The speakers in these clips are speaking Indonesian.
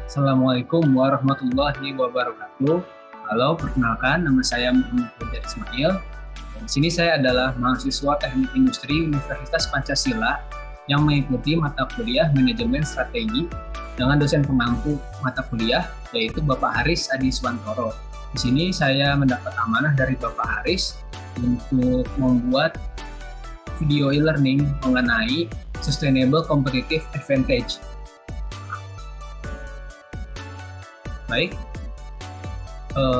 Assalamualaikum warahmatullahi wabarakatuh. Halo, perkenalkan nama saya Muhammad Fajar Ismail. Di sini saya adalah mahasiswa Teknik Industri Universitas Pancasila yang mengikuti mata kuliah Manajemen Strategi dengan dosen pemangku mata kuliah yaitu Bapak Haris Adi Swantoro. Di sini saya mendapat amanah dari Bapak Haris untuk membuat video e-learning mengenai Sustainable Competitive Advantage. Baik,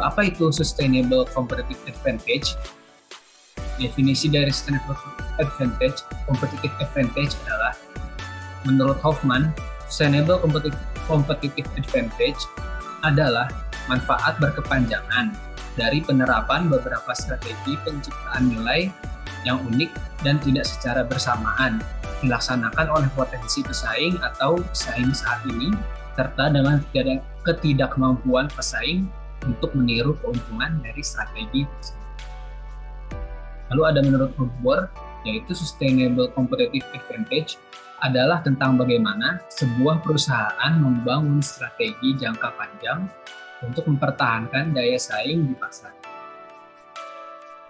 apa itu Sustainable Competitive Advantage? Definisi dari Sustainable Advantage, Competitive Advantage adalah, menurut Hoffman, Sustainable Competitive Advantage adalah manfaat berkepanjangan dari penerapan beberapa strategi penciptaan nilai yang unik dan tidak secara bersamaan dilaksanakan oleh potensi pesaing atau pesaing saat ini, serta dengan ketidakmampuan pesaing untuk meniru keuntungan dari strategi tersebut. Lalu ada menurut Rothbard, yaitu Sustainable Competitive Advantage adalah tentang bagaimana sebuah perusahaan membangun strategi jangka panjang untuk mempertahankan daya saing di pasar.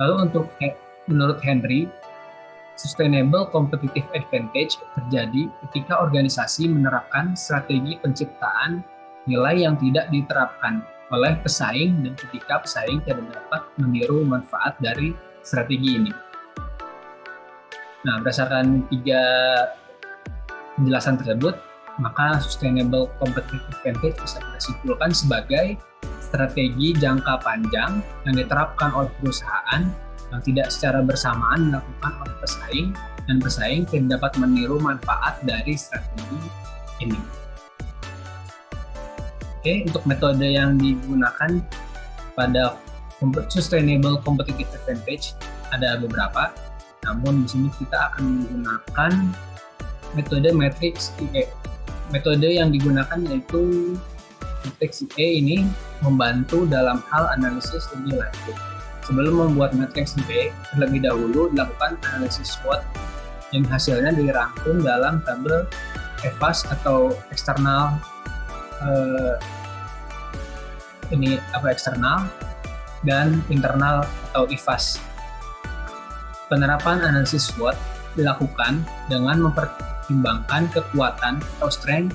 Lalu menurut Henry, Sustainable Competitive Advantage terjadi ketika organisasi menerapkan strategi penciptaan nilai yang tidak diterapkan oleh pesaing dan ketika pesaing tidak dapat meniru manfaat dari strategi ini. Nah, berdasarkan 3 penjelasan tersebut, maka Sustainable Competitive Advantage bisa kita simpulkan sebagai strategi jangka panjang yang diterapkan oleh perusahaan yang tidak secara bersamaan dilakukan oleh pesaing dan pesaing tidak dapat meniru manfaat dari strategi ini. Oke, untuk metode yang digunakan pada Sustainable Competitive Advantage ada beberapa, namun di sini kita akan menggunakan metode matriks IE. Metode yang digunakan yaitu matriks IE ini membantu dalam hal analisis lebih lanjut. Sebelum membuat matriks IE, terlebih dahulu dilakukan analisis SWOT yang hasilnya dirangkum dalam tabel EVAS atau eksternal eksternal dan internal atau IVAS. Penerapan analisis SWOT dilakukan dengan mempertimbangkan kekuatan atau strength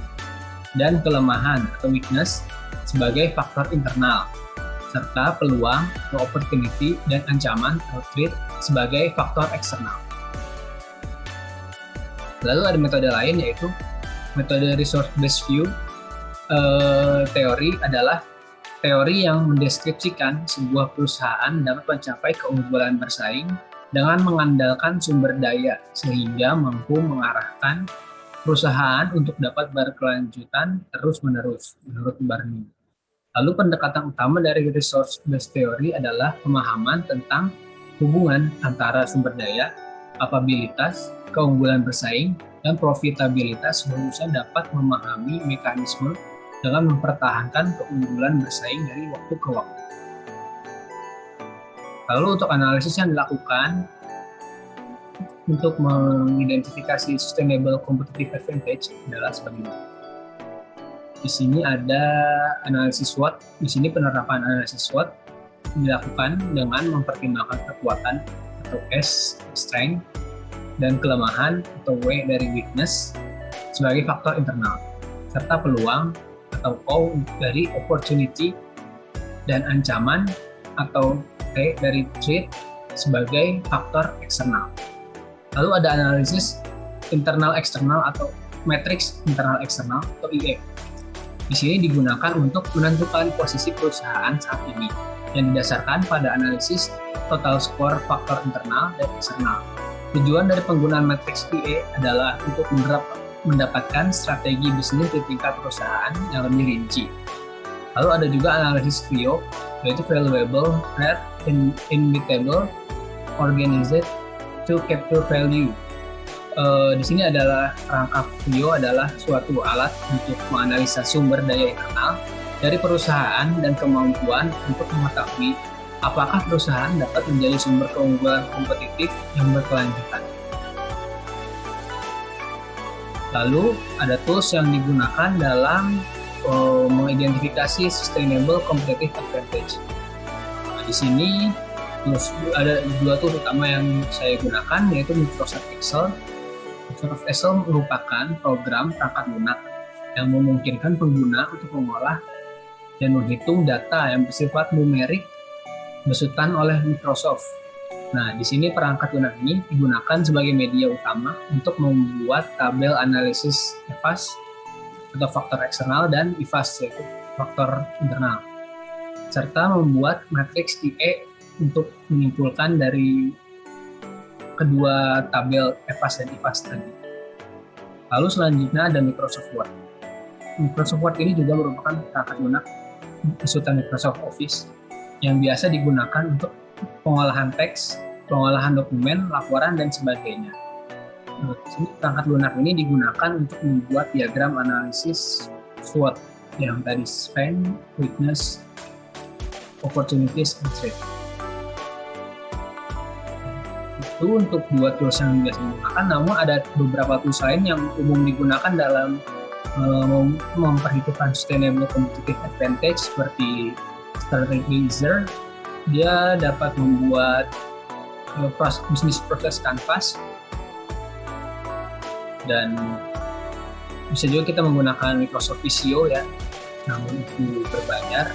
dan kelemahan atau weakness sebagai faktor internal, serta peluang atau opportunity dan ancaman atau threat sebagai faktor eksternal. Lalu ada metode lain yaitu metode resource based view. Teori adalah teori yang mendeskripsikan sebuah perusahaan dapat mencapai keunggulan bersaing dengan mengandalkan sumber daya sehingga mampu mengarahkan perusahaan untuk dapat berkelanjutan terus-menerus menurut Barney. Lalu pendekatan utama dari resource based theory adalah pemahaman tentang hubungan antara sumber daya, kapabilitas, keunggulan bersaing, dan profitabilitas sehingga dapat memahami mekanisme dengan mempertahankan keunggulan bersaing dari waktu ke waktu. Lalu untuk analisis yang dilakukan untuk mengidentifikasi Sustainable Competitive Advantage adalah sebagai berikut. Di sini ada analisis SWOT. Di sini penerapan analisis SWOT dilakukan dengan mempertimbangkan kekuatan atau S, strength, dan kelemahan atau W dari weakness sebagai faktor internal, serta peluang atau O dari opportunity dan ancaman atau T dari threat sebagai faktor eksternal. Lalu ada analisis internal eksternal atau matriks internal eksternal atau IE. Di sini digunakan untuk menentukan posisi perusahaan saat ini yang didasarkan pada analisis total score faktor internal dan eksternal. Tujuan dari penggunaan matriks IE adalah untuk mendapatkan strategi bisnis di tingkat perusahaan yang lebih rinci. Lalu ada juga analisis VIO, yaitu Valuable, Rare, Immutable, Organized to Capture Value. Di sini adalah perangkat VIO adalah suatu alat untuk menganalisa sumber daya internal dari perusahaan dan kemampuan untuk mengetahui apakah perusahaan dapat menjadi sumber keunggulan kompetitif yang berkelanjutan. Lalu ada tools yang digunakan dalam mengidentifikasi sustainable competitive advantage. Nah, di sini terus ada dua tools utama yang saya gunakan, yaitu Microsoft Excel. Microsoft Excel merupakan program perangkat lunak yang memungkinkan pengguna untuk mengolah dan menghitung data yang bersifat numerik besutan oleh Microsoft. Nah, di sini perangkat lunak ini digunakan sebagai media utama untuk membuat tabel analisis EVAS atau faktor eksternal dan IVAS, yaitu faktor internal, serta membuat matriks IE untuk menyimpulkan dari kedua tabel EVAS dan IVAS tadi. Lalu selanjutnya ada Microsoft Word. Microsoft Word ini juga merupakan perangkat lunak besutan Microsoft Office yang biasa digunakan untuk pengolahan teks, pengolahan dokumen, laporan, dan sebagainya. Nah, perangkat lunak ini digunakan untuk membuat diagram analisis SWOT yang tadi strength, weakness, opportunities, and threat. Itu untuk dua tools yang biasa digunakan, namun ada beberapa tools lain yang umum digunakan dalam memperhitungkan sustainable competitive advantage seperti Strategizer. Dia dapat membuat bisnis proses canvas, dan bisa juga kita menggunakan Microsoft Visio ya, namun itu berbayar.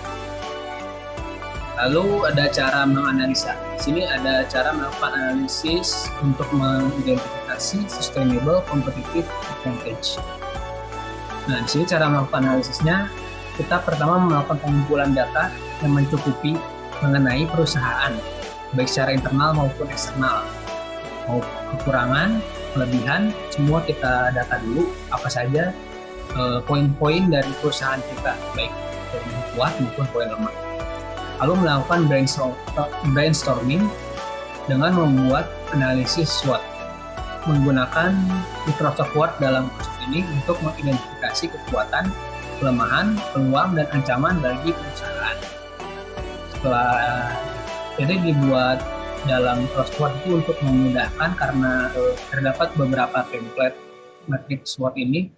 Lalu ada cara menganalisa. Di sini ada cara melakukan analisis untuk mengidentifikasi sustainable competitive advantage. Nah, di sini cara melakukan analisisnya, kita pertama melakukan pengumpulan data yang mencukupi mengenai perusahaan, baik secara internal maupun eksternal. Mau kekurangan, kelebihan, semua kita data dulu, apa saja poin-poin dari perusahaan kita, baik poin kuat maupun poin lemah. Lalu melakukan brainstorming dengan membuat analisis SWOT. Menggunakan Microsoft Word dalam proses ini untuk mengidentifikasi kekuatan, kelemahan, peluang, dan ancaman bagi perusahaan. Setelah jadi dibuat dalam Microsoft Word itu untuk memudahkan, karena terdapat beberapa template matriks SWOT ini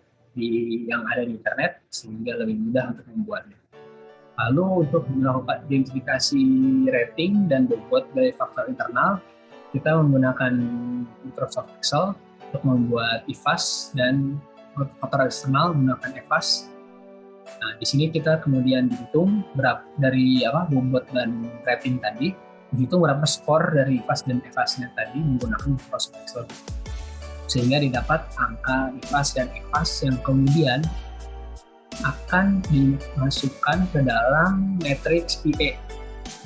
yang ada di internet, sehingga lebih mudah untuk membuatnya. Lalu untuk melakukan identifikasi rating dan bobot dari faktor internal, kita menggunakan Microsoft Excel untuk membuat IVAS, dan faktor eksternal menggunakan EVAS. Nah, di sini kita kemudian dihitung berapa dari bobot dan rating tadi, dihitung berapa skor dari IVAS dan EVAS-nya tadi menggunakan Microsoft Excel, sehingga didapat angka IVAS dan EVAS yang kemudian akan dimasukkan ke dalam matriks IE.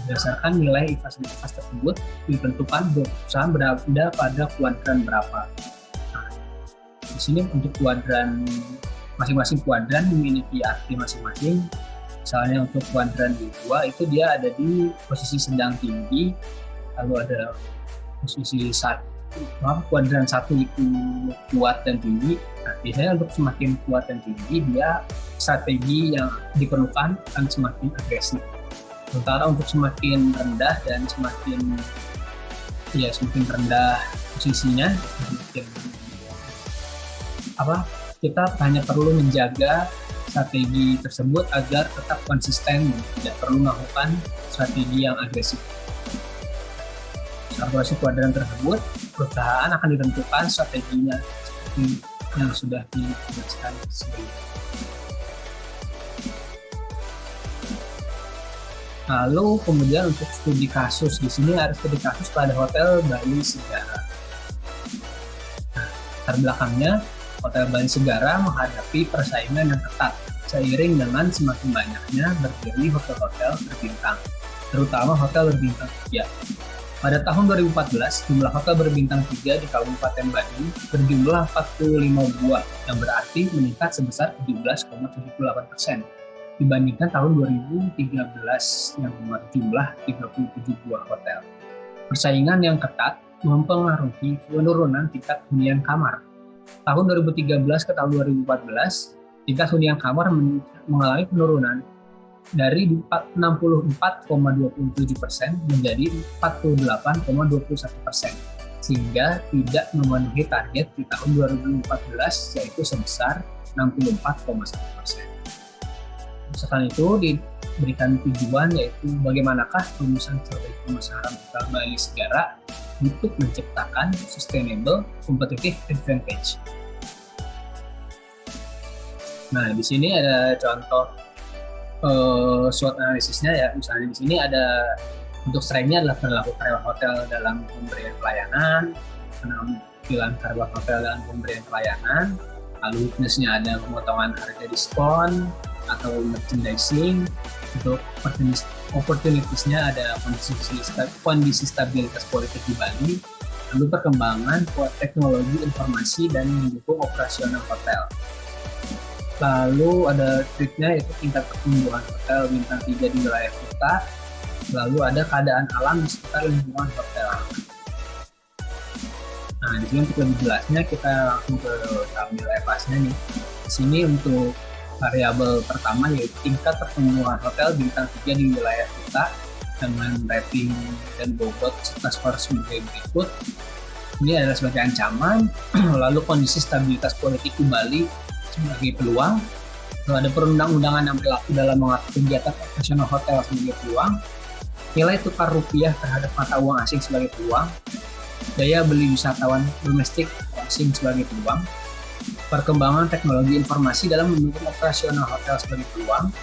Berdasarkan nilai IVAS dan EVAS tersebut ditentukan perusahaan berada pada kuadran berapa. Nah, di sini untuk kuadran, masing-masing kuadran memiliki arti masing-masing. Misalnya untuk kuadran B2 itu dia ada di posisi sedang tinggi, lalu ada posisi kuadran 1 itu kuat dan tinggi. Nah, biasanya untuk semakin kuat dan tinggi, dia strategi yang diperlukan akan semakin agresif. Sementara untuk semakin rendah dan semakin rendah posisinya, kita hanya perlu menjaga strategi tersebut agar tetap konsisten, tidak perlu melakukan strategi yang agresif. Kalkulasi kuadran tersebut, perusahaan akan ditentukan strateginya seperti yang sudah dijelaskan sebelumnya. Lalu kemudian untuk studi kasus, di sini ada studi kasus pada Hotel Bali Segara. Nah, latar belakangnya, Hotel Bali Segara menghadapi persaingan yang ketat seiring dengan semakin banyaknya berdiri hotel-hotel berbintang, terutama hotel berbintang 3. Pada tahun 2014, jumlah hotel berbintang 3 di Kabupaten Bandung berjumlah 45 buah, yang berarti meningkat sebesar 17,78% dibandingkan tahun 2013 yang berjumlah 37 buah hotel. Persaingan yang ketat mempengaruhi penurunan tingkat hunian kamar. Tahun 2013 ke tahun 2014, tingkat hunian kamar mengalami penurunan dari 64,27% menjadi 48,21%, sehingga tidak memenuhi target di tahun 2014, yaitu sebesar 64,1%. Selain itu diberikan tujuan yaitu bagaimanakah rumusan strategi pemasaran hotel Bali Segara untuk menciptakan sustainable competitive advantage. Nah, di sini ada contoh SWOT analisisnya ya. Misalnya di sini ada untuk strength-nya adalah perilaku karyawan hotel dalam pemberian pelayanan, penampilan karyawan hotel dalam pemberian pelayanan, lalu weakness-nya ada pemotongan harga diskon atau merchandising. Untuk opportunities-nya ada kondisi stabilitas politik di Bali, lalu perkembangan teknologi informasi dan mendukung operasional hotel. Lalu ada triknya yaitu tingkat pertumbuhan hotel bintang 3 di wilayah kota, lalu ada keadaan alam di sekitar lingkungan hotel. Nah, di sini untuk lebih jelasnya kita langsung ke tampil EVAS-nya nih. Di sini untuk variabel pertama yaitu tingkat pertumbuhan hotel bintang 3 di wilayah kita dengan rating dan bobot serta skor sebagai berikut. Ini adalah sebagai ancaman, lalu kondisi stabilitas politik di Bali sebagai peluang, lalu ada perundang-undangan yang berlaku dalam mengatur kegiatan operasional hotel sebagai peluang, nilai tukar rupiah terhadap mata uang asing sebagai peluang, daya beli wisatawan domestik asing sebagai peluang, perkembangan teknologi informasi dalam mendukung operasional hotel sebagai peluang,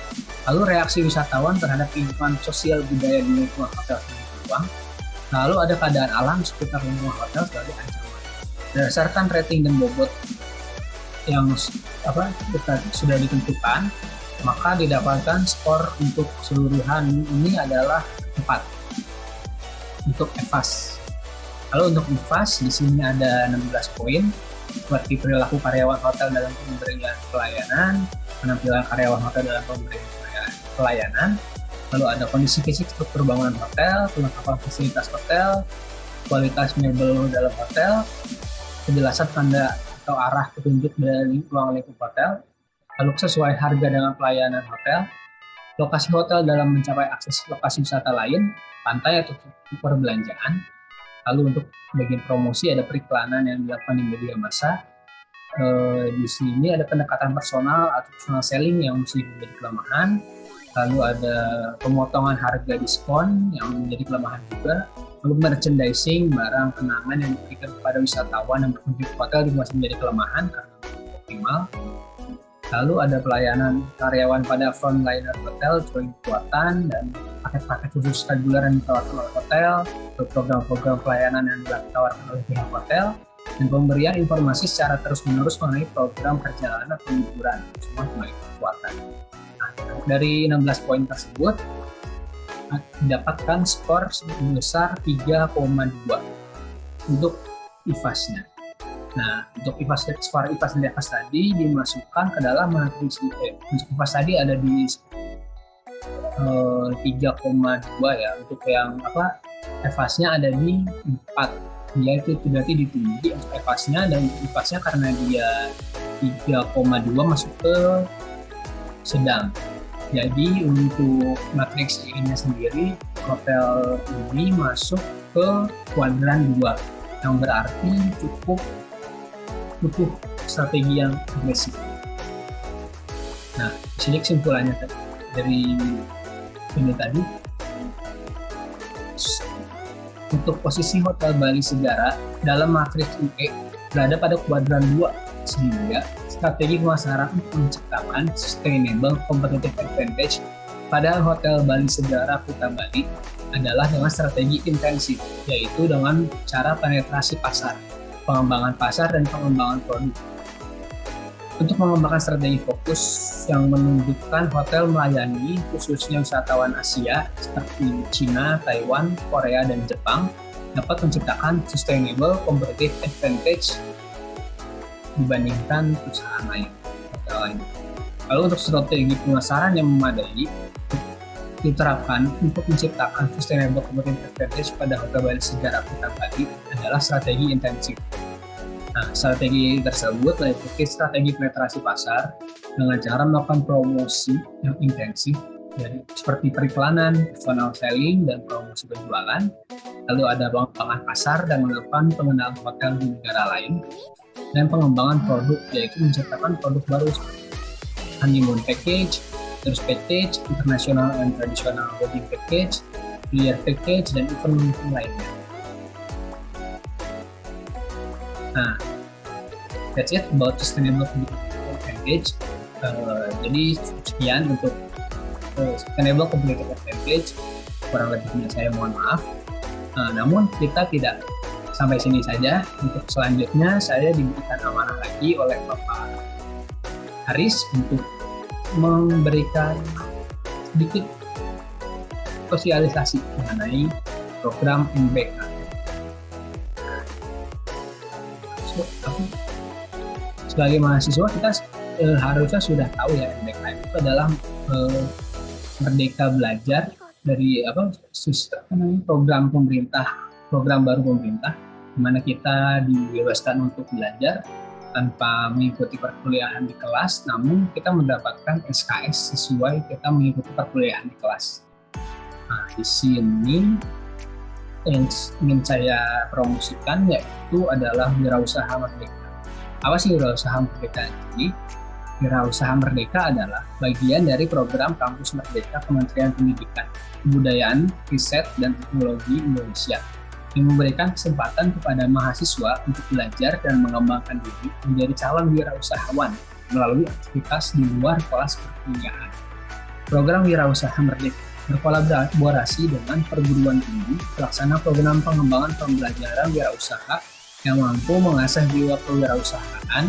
lalu reaksi wisatawan terhadap lingkungan sosial budaya di lingkungan hotel sebagai peluang, lalu ada keadaan alam sekitar lingkungan hotel sebagai ancaman. Berdasarkan rating dan bobot yang sudah ditentukan, maka didapatkan skor untuk keseluruhan ini adalah 4 untuk EVAS. Lalu untuk EVAS di sini ada 16 poin, seperti perilaku karyawan hotel dalam pemberian pelayanan, penampilan karyawan hotel dalam pemberian pelayanan, lalu ada kondisi fisik struktur bangunan hotel, kelengkapan fasilitas hotel, kualitas mebel dalam hotel, kejelasan tanda atau arah petunjuk dari ruang lingkup hotel, lalu sesuai harga dengan pelayanan hotel, lokasi hotel dalam mencapai akses lokasi wisata lain, pantai atau perbelanjaan. Lalu untuk bagian promosi ada periklanan yang dilakukan di media massa. Di sini ada pendekatan personal atau personal selling yang mesti menjadi kelemahan. Lalu ada pemotongan harga diskon yang menjadi kelemahan juga. Lalu merchandising barang kenangan yang diberikan kepada wisatawan yang berkunjung ke hotel juga masih menjadi kelemahan karena optimal. Lalu ada pelayanan karyawan pada frontliner hotel, join kekuatan, dan paket-paket khusus reguler yang ditawarkan oleh hotel, program-program pelayanan yang ditawarkan oleh pihak hotel, dan pemberian informasi secara terus-menerus mengenai program perjalanan atau liburan, semua sebagai kekuatan. Nah, dari 16 poin tersebut, mendapatkan skor sebesar 3,2 untuk EVAS-nya. Nah, untuk skor EVAS dan EVAS tadi dimasukkan ke dalam matriks. Untuk EVAS tadi ada di 3,2 ya. Untuk yang EVAS-nya ada di 4. Dia itu berarti ditinggi untuk EVAS-nya, dan EVAS-nya karena dia 3,2 masuk ke sedang. Jadi untuk matriks ini sendiri, hotel ini masuk ke kuadran 2, yang berarti cukup butuh strategi yang agresif. Nah, di sini kesimpulannya dari ini tadi, untuk posisi Hotel Bali Segara dalam matriks UE berada pada kuadran 2, sehingga strategi pemasaran untuk menciptakan sustainable competitive advantage pada Hotel Bali Segara Kuta Bali adalah dengan strategi intensif, yaitu dengan cara penetrasi pasar, pengembangan pasar, dan pengembangan produk. Untuk mengembangkan strategi fokus yang menunjukkan hotel melayani khususnya wisatawan Asia seperti China, Taiwan, Korea, dan Jepang dapat menciptakan sustainable competitive advantage dibandingkan perusahaan lain, hotel lain. Lalu untuk strategi pemasaran yang memadai diterapkan untuk menciptakan sustainable competitive advantage pada Hotel Bali Segara Kuta Bali adalah strategi intensif. Nah, strategi tersebut meliputi strategi penetrasi pasar dengan cara melakukan promosi yang intensif, jadi seperti periklanan, personal selling, dan promosi penjualan. Lalu ada pengembangan pasar dan melakukan pengenalan hotel di negara lain, dan pengembangan produk, yaitu menciptakan produk baru seperti honeymoon package, terus package, international and traditional wedding package, clear package, dan event lainnya. Nah, that's it about sustainable competitive advantage. Jadi sekian untuk sustainable competitive advantage. Kurang lebihnya saya mohon maaf. Namun kita tidak sampai sini saja. Untuk selanjutnya saya diberikan amanah lagi oleh Bapak Haris untuk memberikan sedikit sosialisasi mengenai program MBK. Sebagai mahasiswa kita harusnya sudah tahu ya, MBK itu adalah Merdeka Belajar dari program pemerintah, program baru pemerintah, di mana kita dibebaskan untuk belajar tanpa mengikuti perkuliahan di kelas, namun kita mendapatkan SKS sesuai kita mengikuti perkuliahan di kelas. Nah, di sini yang ingin saya promosikan yaitu adalah Wirausaha Merdeka. Apa sih Wirausaha Merdeka ini? Wirausaha Merdeka adalah bagian dari program Kampus Merdeka Kementerian Pendidikan, Kebudayaan, Riset, dan Teknologi Indonesia yang memberikan kesempatan kepada mahasiswa untuk belajar dan mengembangkan diri menjadi calon wirausahawan melalui aktivitas di luar kelas perkuliahan. Program Wirausaha Merdeka berkolaborasi dengan perguruan tinggi pelaksana program pengembangan pembelajaran wirausaha yang mampu mengasah jiwa kewirausahaan,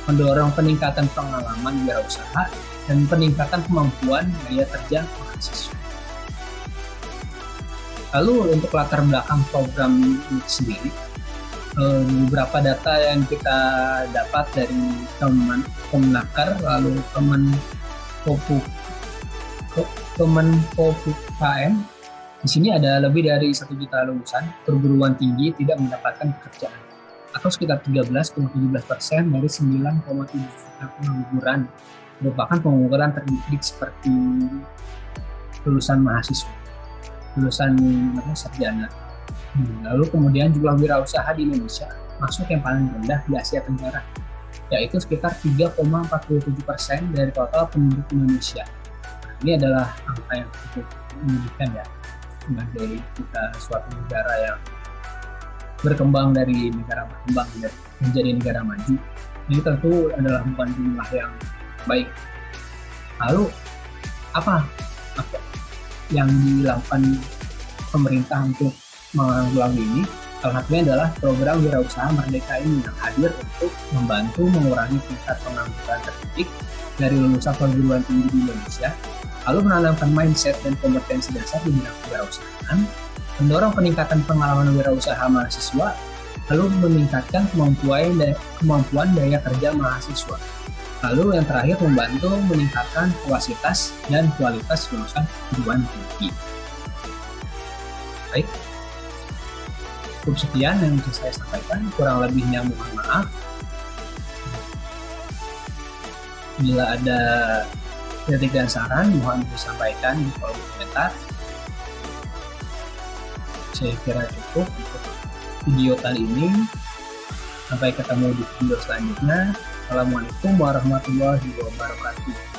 mendorong peningkatan pengalaman wirausaha, dan peningkatan kemampuan daya kerja mahasiswa. Lalu untuk latar belakang program ini sendiri, beberapa data yang kita dapat dari Kemenaker, lalu Kemenpopukm, di sini ada lebih dari 1 juta lulusan perguruan tinggi tidak mendapatkan pekerjaan, atau sekitar 13,17% dari 9,7 juta pengangguran merupakan pengangguran terdidik seperti lulusan mahasiswa, lulusan sarjana. Lalu kemudian jumlah wirausaha di Indonesia masuk yang paling rendah di Asia Tenggara, yaitu sekitar 3,47% dari total penduduk Indonesia. Ini adalah angka yang cukup menyedihkan ya, sebagai kita suatu negara yang berkembang dari negara berkembang menjadi negara maju. Ini tentu adalah bukan jumlah yang baik. Lalu apa yang dilakukan pemerintah untuk menanggulangi ini? Salah satunya adalah program Wirausaha Merdeka ini yang hadir untuk membantu mengurangi tingkat pengangguran terdidik dari lulusan perguruan tinggi di Indonesia, lalu menanamkan mindset dan kompetensi dasar di bidang kewirausahaan, mendorong peningkatan pengalaman wirausaha mahasiswa, lalu meningkatkan kemampuan daya kerja mahasiswa. Lalu yang terakhir membantu meningkatkan kapasitas dan kualitas lulusan perguruan tinggi. Baik, cukup sekian yang bisa saya sampaikan, kurang lebihnya mohon maaf. Bila ada kritik dan saran, mohon disampaikan di kolom komentar. Saya kira cukup untuk video kali ini. Sampai ketemu di video selanjutnya. Assalamualaikum warahmatullahi wabarakatuh.